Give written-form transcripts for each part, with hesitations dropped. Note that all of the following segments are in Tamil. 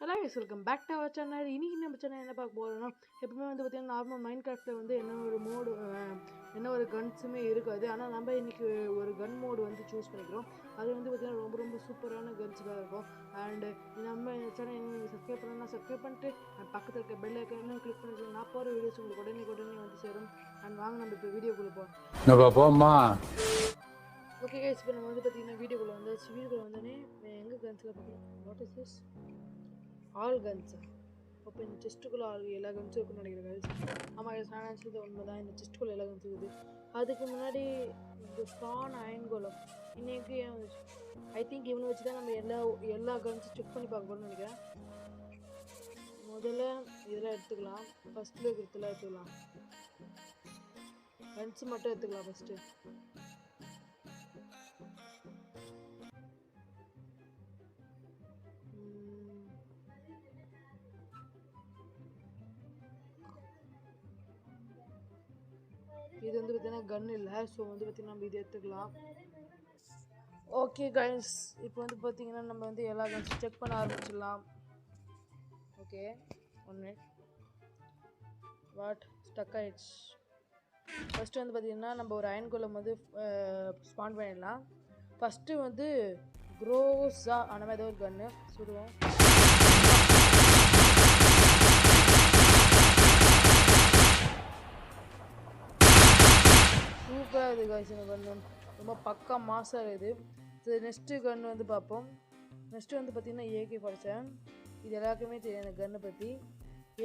Hello guys, welcome back to our channel. இன்றைக்கி நம்ம சேனல் என்ன பார்க்க போகிறோம்னா, எப்பவுமே வந்து பார்த்திங்கன்னா நார்மல் மைண்ட் கிராஃப்டில் வந்து என்ன ஒரு கன்ஸுமே இருக்காது. ஆனால் நம்ம இன்றைக்கி ஒரு கன் மோடு வந்து சூஸ் பண்ணிக்கிறோம். அது வந்து பார்த்திங்கன்னா ரொம்ப ரொம்ப சூப்பரான கன்ஸுக்காக இருக்கும். அண்டு நம்ம சேனல் நீங்கள் சப்ஸ்கிரைப் பண்ணலாம், சப்ஸ்கிரைப் பண்ணிட்டு பக்கத்தில் இருக்க பெல் ஐக்கானும் கிளிக் பண்ணி நான் போகிற வீடியோஸ் உங்களுக்கு உடனே வந்து சேரும். அண்ட் வாங்க நம்ம இப்போ வீடியோக்குள்ளே போமா. ஓகே கைஸ், இப்போ நம்ம வந்து பார்த்திங்கன்னா வீடியோக்குள்ளே வந்தோடனே எங்கே கன்ஸில் பார்க்கலாம். What is this? ஆல் கன்ஸா? அப்போ இந்த செஸ்ட்டுக்குள்ளே எல்லா கன்ஸும் இருக்குன்னு நினைக்கிறேன் கைஸ். ஆமாம் கைஸ், நான் நினச்சது உண்மை தான். இந்த செஸ்ட்டுக்குள்ளே எல்லா கன்ஸும் இருக்குது. அதுக்கு முன்னாடி இந்த ஸ்டான் அயன் கோலம் இன்னைக்கு ஏன் வந்துச்சு? ஐ திங்க் இவனை வச்சு தான் நம்ம எல்லா கன்ஸும் செக் பண்ணி பார்க்கணும்னு நினைக்கிறேன். முதல்ல இதெல்லாம் எடுத்துக்கலாம். ஃபஸ்ட்டில் இருக்கிறதுலாம் எடுத்துக்கலாம். கன்ஸு மட்டும் எடுத்துக்கலாம் ஃபஸ்ட்டு. இது வந்து பார்த்தீங்கன்னா கன் இல்லை, ஸோ வந்து பார்த்திங்கன்னா நம்ம இது எடுத்துக்கலாம். ஓகே கைஸ், இப்போ வந்து பார்த்திங்கன்னா நம்ம வந்து எல்லா கன்ஸும் செக் பண்ண ஆரம்பிச்சிடலாம். Okay, 1 minute. ஸ்டக் ஆயிடுச்சு. ஃபஸ்ட்டு வந்து பார்த்திங்கன்னா நம்ம ஒரு அயன் கோலம் வந்து ஸ்பான் பண்ணிடலாம். ஃபஸ்ட்டு வந்து க்ரோஸா அந்த மாதிரி ஏதோ ஒரு கன்று சுடுவோம். சூப்பராக இருக்குது கைஸ். இந்த கன்று ரொம்ப பக்கா மாசாக இருக்குது. சரி, நெக்ஸ்ட்டு கன்று வந்து பார்ப்போம். நெக்ஸ்ட்டு வந்து பார்த்திங்கன்னா AK-47. இது எல்லாருக்குமே தெரியும் அந்த கன்னை பற்றி.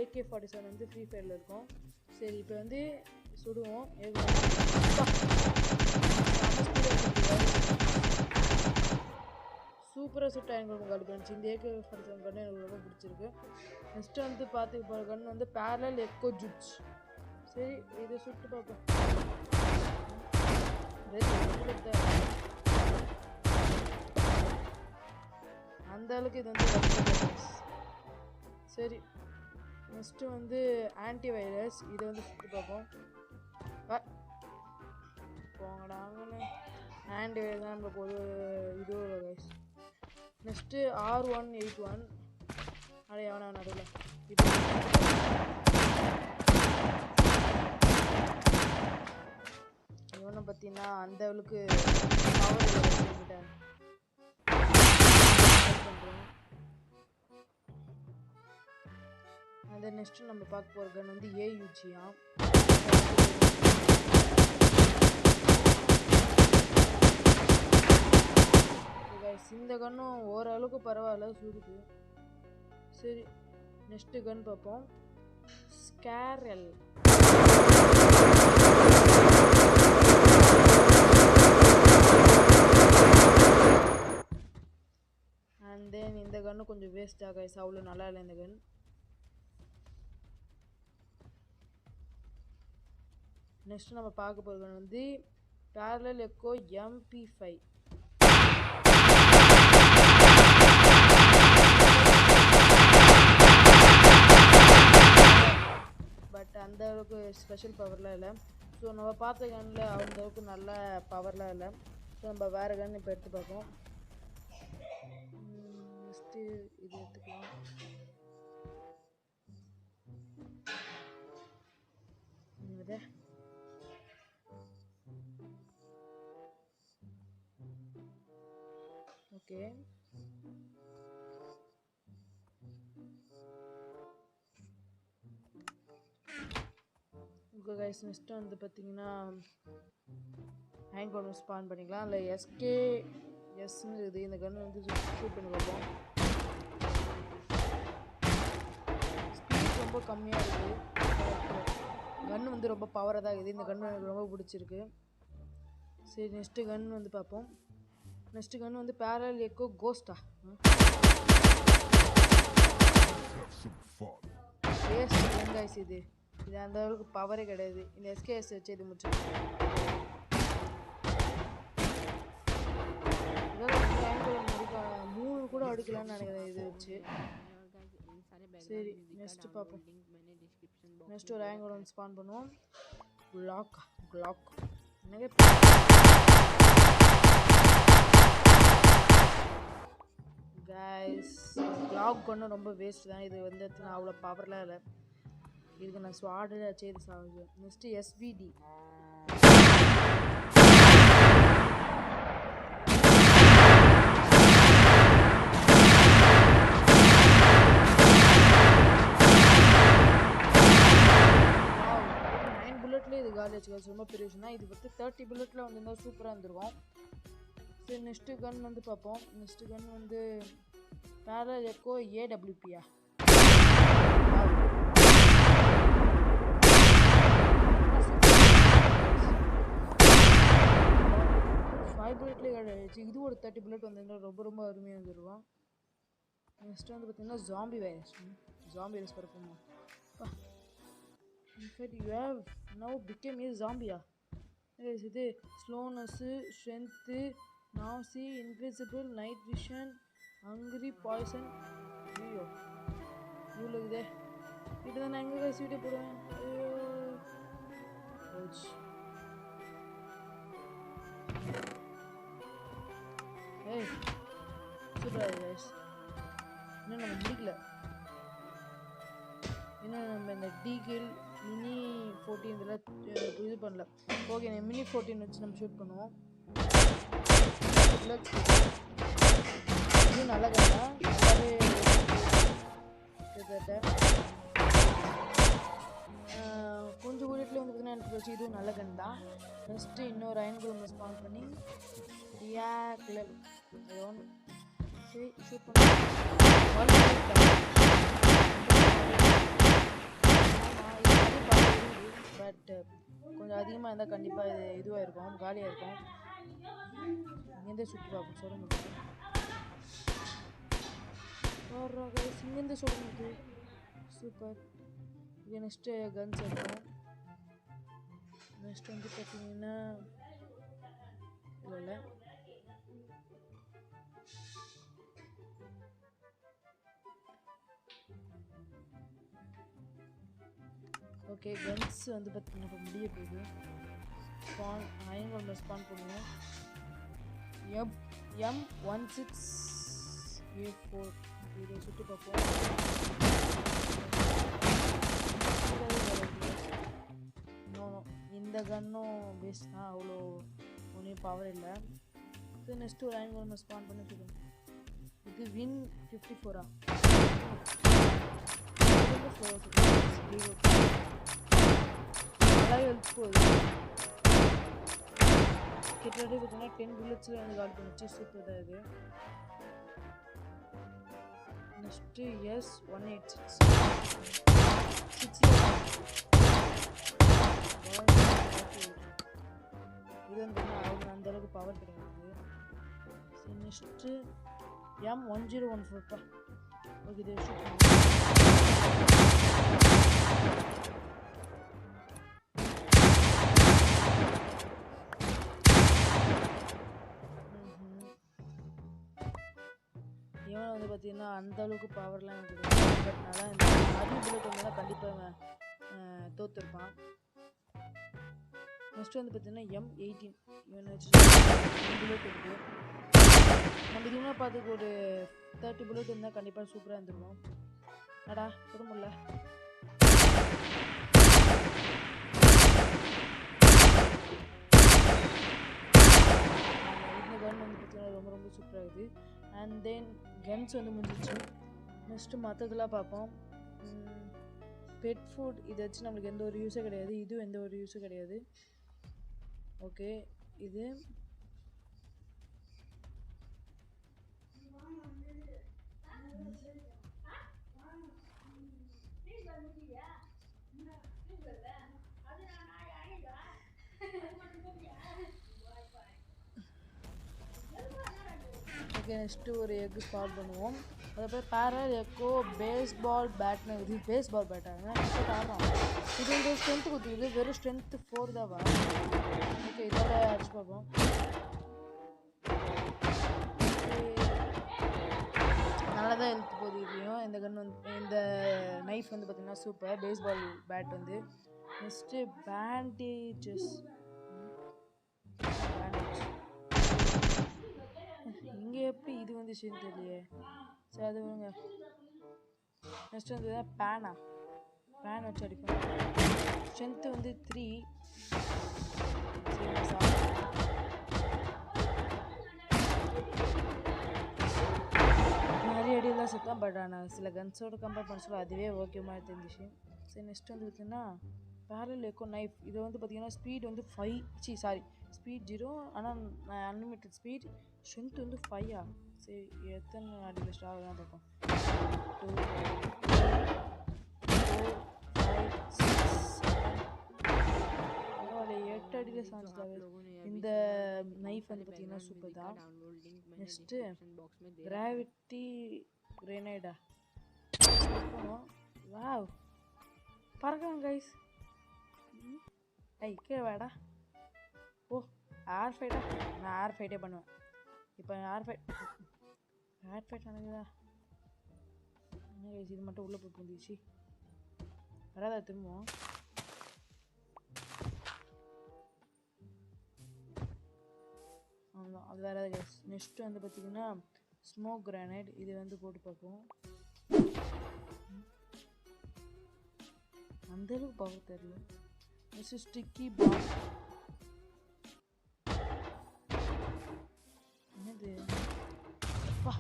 AK-47 வந்து ஃப்ரீ ஃபயரில் இருக்கும். சரி, இப்போ வந்து சுடுவோம். சூப்பராக சுட்டு எனக்கு காலி பண்ணிச்சு. இந்த AK-47 கன்று எனக்கு ரொம்ப பிடிச்சிருக்கு. நெக்ஸ்ட்டு வந்து பார்த்து போகிற கன்று வந்து பேரலல் எக்கோ ஜுட்ஸ். சரி, இதை சுட்டு பார்ப்போம். அந்த அளவுக்கு இது வந்து சரி. நெக்ஸ்ட்டு வந்து ஆன்டி வைரஸ். இதை வந்து சுற்றி பார்ப்போம். போங்கடாங்கன்னு ஆன்டி வைரஸ் தான் நம்மளுக்கு ஒரு இது கைஸ். Next R181. அடைய அவனை நடுவில் இப்போ இவனை பார்த்தீங்கன்னா அந்த அளவுக்கு பவர் பண்ணுறோம். அந்த நெக்ஸ்ட்டு நம்ம பார்க்க போகிற கன் வந்து AUG. இந்த கன்னும் ஓரளவுக்கு பரவாயில்ல, சுடுது. சரி, நெக்ஸ்ட்டு கன் பார்ப்போம். ஸ்கேரல். அண்ட் தென் இந்த கன்னு கொஞ்சம் வேஸ்ட்டாக கைஸ், அவ்வளோ நல்லா இல்லை இந்த கன். நெக்ஸ்ட் நம்ம பார்க்க போகிற கன் வந்து பேரலல் எக்கோ MP5. பட் அந்த அளவுக்கு ஸ்பெஷல் பவர்லாம் இல்லை. ஸோ நம்ம பார்த்த கன்னில் அந்த அளவுக்கு நல்ல பவர்லாம் இல்லை. ஸோ நம்ம வேறு கன் இப்போ எடுத்து பார்ப்போம். நெக்ஸ்ட்டு இது எடுத்துக்கலாம். ஓகே, கைஸ், நெக்ஸ்ட்டு வந்து பார்த்தீங்கன்னா ஹேங் பண்ணி ஸ்பான் பண்ணிக்கலாம். இல்லை SKSன்னு இருக்குது. இந்த கன்று வந்து ஷூட் பண்ணி பார்ப்போம். ஸ்பீட் ரொம்ப கம்மியாக இருக்குது. கன்று வந்து ரொம்ப பவராக தான் இருக்குது. இந்த கன்று எனக்கு ரொம்ப பிடிச்சிருக்கு. சரி, நெக்ஸ்ட்டு கன் வந்து பார்ப்போம். நெக்ஸ்ட்டு கன்று வந்து parallel echo Costa. Waste guys. இது அந்த அளவுக்கு பவரே கிடையாது. இந்த SKS வச்சு இது முடிச்சிருக்கோம். இதெல்லாம் 3 கூட அடுக்கலான்னு நினைக்கிறேன் இது வச்சு. சரி, நெக்ஸ்ட்டு பார்ப்போம். நெக்ஸ்ட் ஒரு ஆங்கர் வந்து ஸ்பான் பண்ணுவோம். க்ளாக் கைஸ் லாக் கொண்டு ரொம்ப வேஸ்ட் தான். இது வந்து அவ்வளோ பவர்லாம் இல்லை. இதுக்கு நான் ஸ்வாடில் செய்து சாப்பிடுவேன். Next SVT. இது காலி வச்சுக்காது ரொம்ப பெரிய விஷயம் தான். இது வந்து 30 புல்லட்டில் வந்து சூப்பராக இருந்திருக்கும். சரி நெக்ஸ்ட்டு கன் வந்து பார்ப்போம். நெக்ஸ்ட்டு கன் வந்து பேரல் எக்கோ ஏடபிள்யூபியா 5 புல்லட்லேயே காலி ஆகிடுச்சு. இது ஒரு 30 புல்லட் வந்து ரொம்ப ரொம்ப அருமையாக வந்துருக்கும். நெக்ஸ்ட்டு வந்து பார்த்தீங்கன்னா ஜாம்பி வைரஸ். ஜாம்பி வைரஸ் பறக்குமா? In fact, you have now become a zombie. Yes, இது ஸ்லோனஸ்ஸு, ஸ்ட்ரென்த்து, நாசி, invisible, night vision, hungry, poison. ஐயோ இவ்வளோ இதே இது தான் நான் எங்கே சீட்டை போடுவேன். ஐயோ ஏய் சூப்பராக கைஸ். இன்னும் நம்ம முடிக்கல. இன்னும் நம்ம இந்த டீகில் மினி 14 இதில் இது பண்ணல. ஓகே நான் மினி 14 வச்சு நம்ம ஷூட் பண்ணுவோம். இது நல்ல கண்ணா நல்லாவே கொஞ்சம் புல்லட்லேயே வந்து பார்த்தீங்கன்னா எனக்கு வச்சு இதுவும் நல்ல கன் தான். நெக்ஸ்ட்டு இன்னொரு அயன் குளம் ஸ்பான் பண்ணி டியாக்லர் சரி ஷூட் பண்ண பட் கொஞ்சம் அதிகமாக இருந்தால் கண்டிப்பாக இது இதுவாக இருக்கும், காலியாக இருக்கும். இங்கேருந்தே சுற்றி பார்ப்போம். சொல்ல முடியும் இங்கேருந்து சொல்ல முடியுது. சூப்பர். இது நெக்ஸ்ட்டு கன்ஸ் இருக்கும். நெக்ஸ்ட் வந்து பார்த்தீங்கன்னா இல்லை ஓகே கன்ஸ் வந்து பார்த்தீங்கன்னா இப்போ முடிய போகுது. ஸ்பான் அயன் ஸ்பான் பண்ணுவோம். M16A4 இதை சுட்டு பார்ப்போம். இந்த கன்னும் வேஸ்ட் தான், அவ்வளோ ஒன்றும் பவர் இல்லை. இது நெக்ஸ்ட்டு ஒரு அயன் ஸ்பான் பண்ணி சொல்லுவோம். இது வின் 54 நல்லா ஹெல்ப் போகுது. கிட்டத்தட்ட பார்த்தீங்கன்னா 10 புல்லட்ஸில் எனக்கு கால் பண்ணிச்சு. சூப்பர் தான் இது. நெக்ஸ்ட்டு S186 இது வந்து அவங்க அந்தளவுக்கு பவர் கிடையாது. நெக்ஸ்ட்டு M1014 ஓகே இது ஷூட் இவன் வந்து பார்த்தீங்கன்னா அந்தளவுக்கு பவர்லாம் எனக்கு கிடையாது. பட் நல்லா இந்த ஆர்மி புல்லட் வந்து தான் கண்டிப்பாக தோற்றுருப்பான். நெக்ஸ்ட்டு வந்து பார்த்தீங்கன்னா M18 இவனை வச்சு புல்லட் இருக்குது. நம்ம இதுவுமே பார்த்துக்கு ஒரு 30 புல்லட் இருந்தால் கண்டிப்பாக சூப்பராக இருந்துருக்கும். அடா போட முடியல. இந்த கன் வந்து பார்த்தீங்கன்னா ரொம்ப ரொம்ப சூப்பராக இருக்குது. அண்ட் தென் கன்ஸ் வந்து முடிஞ்சிச்சு. நெக்ஸ்ட்டு மற்றதெல்லாம் பார்ப்போம். பெட் ஃபுட் இதை வச்சு நம்மளுக்கு எந்த ஒரு யூஸும் கிடையாது. இதுவும் எந்த ஒரு யூஸும் கிடையாது. ஓகே இது ஓகே நெக்ஸ்ட்டு ஒரு எக்கு ஸ்பாட் பண்ணுவோம். அதுக்கப்புறம் பேரல் எக்கோ பேஸ்பால் பேட்னு இது பேஸ்பால் பேட்டாங்க. ஆமாம் இது வந்து ஸ்ட்ரென்த்து கொடுத்துருக்குது. வெறும் ஸ்ட்ரென்த்து 4 தான் வரும். ஓகே இதோட அடிச்சு பார்ப்போம். நல்லா தான் ஹெல்த் போகுது. இதுலேயும் இந்த கன் வந்து இந்த நைஃப் வந்து பார்த்திங்கன்னா சூப்பர் பேஸ்பால் பேட் வந்து. நெக்ஸ்ட்டு பேண்டேஜஸ் இங்கே எப்படி இது வந்துச்சுன்னு தெரியலையே. சரி அது வருங்க. நெக்ஸ்ட் வந்து பேன் வச்சு அடிப்போம். ஸ்ட்ரென்த்து வந்து 3. நிறைய அடியெல்லாம் சுத்தம். பட் ஆனால் சில கன்ஸோடு கம்பேர் பண்ண சொல்ல அதுவே ஓகே மாதிரி தெரிஞ்சிச்சு. சரி நெக்ஸ்ட் வந்து பார்த்தீங்கன்னா பேரல் எக்கோ நைஃப். இது வந்து பார்த்தீங்கன்னா ஸ்பீட் வந்து 5 ஸ்பீட் 0. ஆனால் அன்லிமிட்டட் ஸ்பீட். ஸ்ட்ரென்த் வந்து 5. சரி எத்தனை அடியில் ஸ்டார் தான் பார்ப்போம். 2 4 5 6 7 8 அடியில் சாஞ்சிட்டாவே. இந்த நைஃப் வந்து பார்த்தீங்கன்னா சூப்பர் தான். நெக்ஸ்ட்டு கிராவிட்டி கிரேனைடா. வாவ் பறக்கலாம் கைஸ். கீழே வேடா. ஓ ஏர் ஃபைட்டா. நான் ஏர் ஃபைட்டே பண்ணுவேன். இப்போ ஏர் ஃபைட் நடக்குதா என்ன கைஸ்? இது மட்டும் உள்ளே போய் புந்துச்சு வராதா திரும்பவும்? அவ்வளோதான், அது வேறு கைஸ். நெக்ஸ்ட்டு வந்து பார்த்தீங்கன்னா ஸ்மோக் கிரானைட். இது வந்து போட்டு பார்ப்போம். அந்தளவுக்கு பவர் தெரியல. Next sticky bomb. என்னது? அப்பா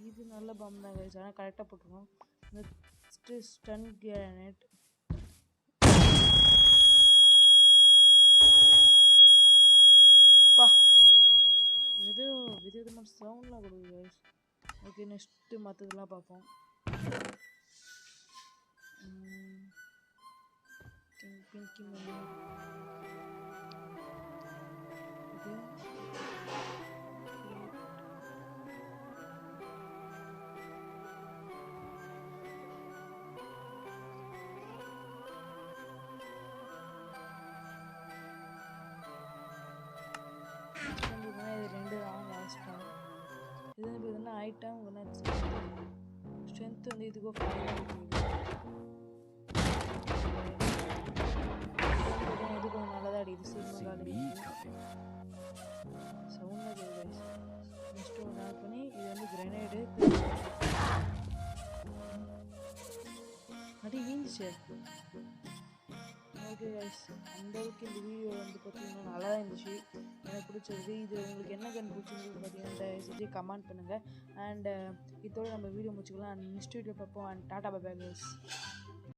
இது நல்ல பாம் தான் கைஸ். ஆனால் கரெக்டாக போட்டுருக்கோம். Next stun granite. பா ஏதோ விதவிதமான சவுண்ட்லாம் கொடுக்குது கைஸ். ஓகே நெக்ஸ்ட்டு மற்றதெல்லாம் பார்ப்போம். பிங்கி மணி. இது 2 தான் லாஸ்ட்டாக. இது வந்து பார்த்தீங்கன்னா ஐட்டம் ஸ்ட்ரென்த் வந்து இதுக்கோ 5 இது கொஞ்சம் நல்லதாக அடிக்குது. சீக்கிரம் அடிக்குது. Sound guys. நெக்ஸ்ட் ஒன்று ஆட் பண்ணி இது வந்து கிரனேடு அடி வீழ்ந்துச்சு. ஓகே கைஸ், அந்தளவுக்கு இந்த வீடியோ வந்து பார்த்தீங்கன்னா நல்லா தான் இருந்துச்சு. எனக்கு பிடிச்சது. இது உங்களுக்கு என்ன கன் பிடிச்சிருந்து பார்த்தீங்கன்னா தயவுசெஞ்சு கமெண்ட் பண்ணுங்கள். அண்ட் இதோடு நம்ம வீடியோ முடிச்சுக்கலாம். நெக்ஸ்ட் வீடியோ பார்ப்போம். And tata bye bye guys.